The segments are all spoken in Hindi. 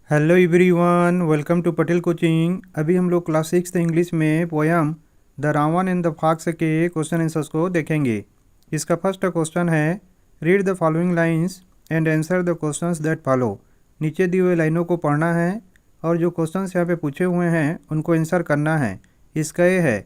Hello everyone, welcome to Patel coaching. अभी हम लोग क्लास 6 इंग्लिश में poem the raven and the fox के क्वेश्चन आंसर्स को देखेंगे। इसका फर्स्ट क्वेश्चन है, read the following lines and answer the questions that follow. नीचे दी हुई लाइनों को पढ़ना है और जो क्वेश्चंस यहाँ पे पूछे हुए हैं उनको आंसर करना है। इसका ये है,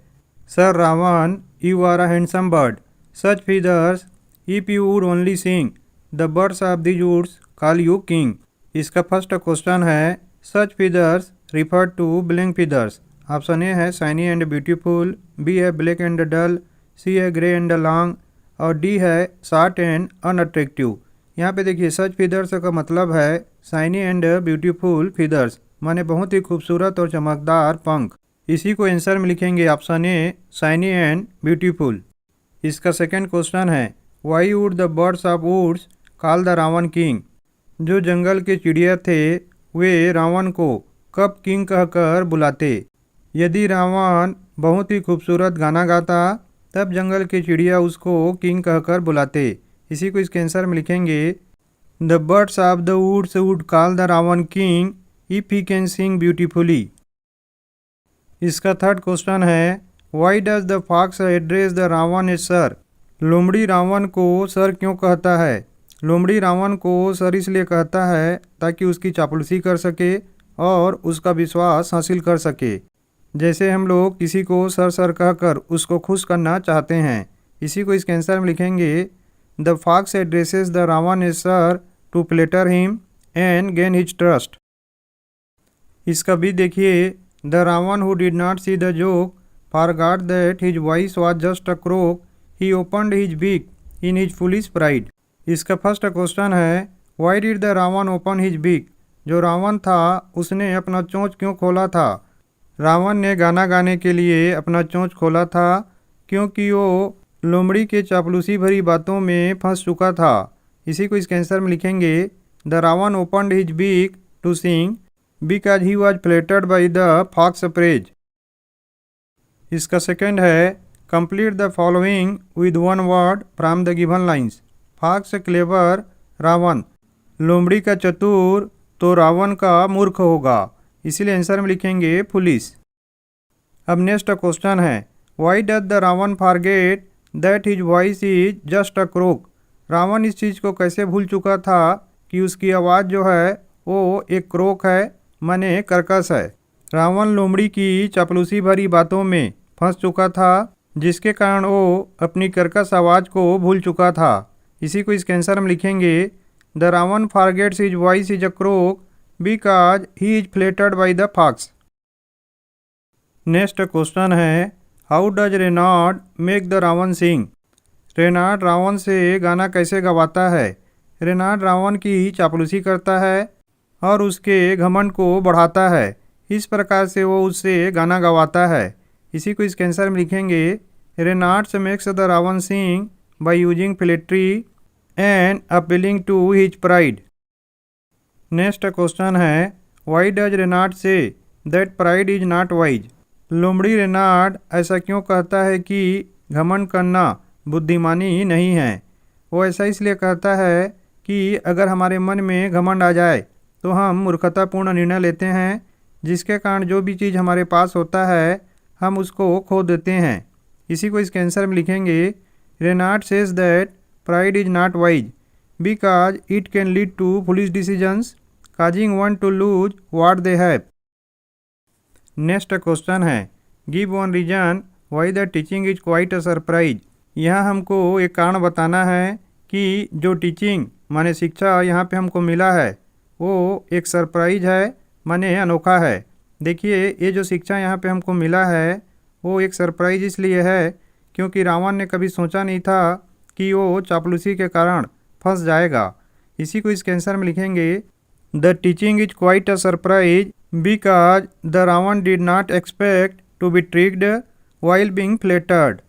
sir raven you are a handsome bird, such feathers if you would only sing, the birds of the woods call you king. इसका फर्स्ट क्वेश्चन है, such feathers refer to blank feathers. Option A है शाइनी एंड ब्यूटीफुल, बी है ब्लैक एंड डल, सी है ग्रे एंड लॉन्ग और डी है शॉर्ट एंड अनअट्रैक्टिव। यहाँ पे देखिए, सच फीदर्स का मतलब है शाइनी एंड ब्यूटीफुल फीदर्स, माने बहुत ही खूबसूरत और चमकदार पंख। इसी को आंसर में लिखेंगे option A shiny and beautiful. इसका सेकंड क्वेश्चन है, why would the birds of woods call the raven king. जो जंगल के चिड़िया थे वे रावण को कब किंग कहकर बुलाते। यदि रावण बहुत ही खूबसूरत गाना गाता तब जंगल के चिड़िया उसको किंग कहकर बुलाते। इसी को इसके आंसर में लिखेंगे, the birds of the woods would call the raven king if he can sing beautifully. इसका थर्ड क्वेश्चन है, why does the fox address the raven as sir. लोमड़ी रावण को सर क्यों कहता है। लोमड़ी रावण को सर इसलिए कहता है ताकि उसकी चापलूसी कर सके और उसका विश्वास हासिल कर सके। जैसे हम लोग किसी को सर सर कहकर उसको खुश करना चाहते हैं। इसी को इसके आंसर में लिखेंगे, the fox addresses the raven as sir to flatter him and gain his trust. इसका भी देखिए, the raven who did not see the joke forgot that his voice was just a croak, he opened his beak in his foolish pride. इसका फर्स्ट क्वेश्चन है, why did the raven open his beak. जो रावण था उसने अपना चोंच क्यों खोला था। रावण ने गाना गाने के लिए अपना चोंच खोला था क्योंकि वो लोमड़ी के चापलूसी भरी बातों में फंस चुका था। इसी को इसके आंसर में लिखेंगे, the raven opened his beak to sing because he was flattered by the fox praise. इसका सेकंड है, complete the following with one word from the given lines. Fox clever raven, लोमड़ी का चतुर तो रावण का मूर्ख होगा, इसीलिए आंसर में लिखेंगे पुलिस। अब नेक्स्ट क्वेश्चन है, why does the raven forget that his voice is just a croak. Raven इस चीज़ को कैसे भूल चुका था कि उसकी आवाज़ जो है वो एक क्रोक है, माने कर्कश है। रावण लोमड़ी की चापलूसी भरी बातों में फंस चुका था जिसके कारण वो अपनी कर्कश आवाज़ को भूल चुका था। इसी को इसके आंसर में लिखेंगे, the raven forgets his voice is a croak because he is flattered by the fox. Next question है, how does Reynard make the raven sing. Reynard raven से गाना कैसे गवाता है। रेनार्ड रावण की चापलूसी करता है और उसके घमंड को बढ़ाता है। इस प्रकार से वो उससे गाना गवाता है। इसी को इसके आंसर में लिखेंगे, Reynard makes the raven sing by using flattery and appealing to his pride. Next question है, why does Reynard say that pride is not wise. लोमड़ी रेनार्ड ऐसा क्यों कहता है कि घमंड करना बुद्धिमानी नहीं है। वो ऐसा इसलिए कहता है कि अगर हमारे मन में घमंड आ जाए तो हम मूर्खतापूर्ण निर्णय लेते हैं, जिसके कारण जो भी चीज़ हमारे पास होता है हम उसको खो देते हैं। इसी को इसके आंसर में लिखेंगे, Reynard says that pride is not wise because it can lead to foolish decisions causing one to lose what they have. Next question है, give one reason why the teaching is quite a surprise. यहाँ हमको एक कारण बताना है कि जो टीचिंग माने शिक्षा यहाँ पे हमको मिला है वो एक सरप्राइज है, माने अनोखा है। देखिए, ये जो शिक्षा यहाँ पे हमको मिला है वो एक सरप्राइज इसलिए है क्योंकि रावण ने कभी सोचा नहीं था कि वो चापलूसी के कारण फंस जाएगा। इसी को इसके आंसर में लिखेंगे, the teaching is quite a surprise because the raven did not expect to be tricked while being flattered.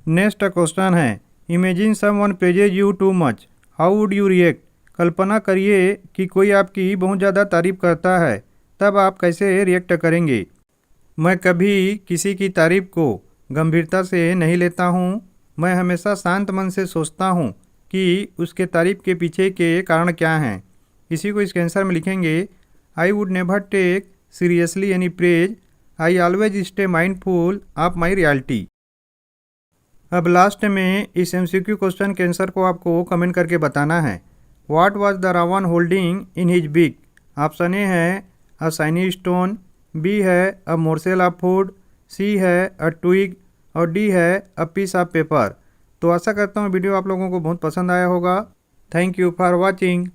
Next question है, imagine someone praises you too much, how would you react. कल्पना करिए कि कोई आपकी बहुत ज़्यादा तारीफ करता है, तब आप कैसे रिएक्ट करेंगे। मैं कभी किसी की तारीफ को गंभीरता से नहीं लेता हूँ। मैं हमेशा शांत मन से सोचता हूँ कि उसके तारीफ के पीछे के कारण क्या हैं। इसी को इसके आंसर में लिखेंगे I would never take seriously any praise, I always stay mindful of my reality. अब लास्ट में इस MCQ क्वेश्चन के आंसर को आपको कमेंट करके बताना है। What was the raven holding in his beak? Option A है अ शाइनी स्टोन, बी है अ मोर्सेल ऑफ फूड, सी है अ ट्विग और डी है अ पीस ऑफ पेपर। तो आशा करता हूँ वीडियो आप लोगों को बहुत पसंद आया होगा। Thank you for watching.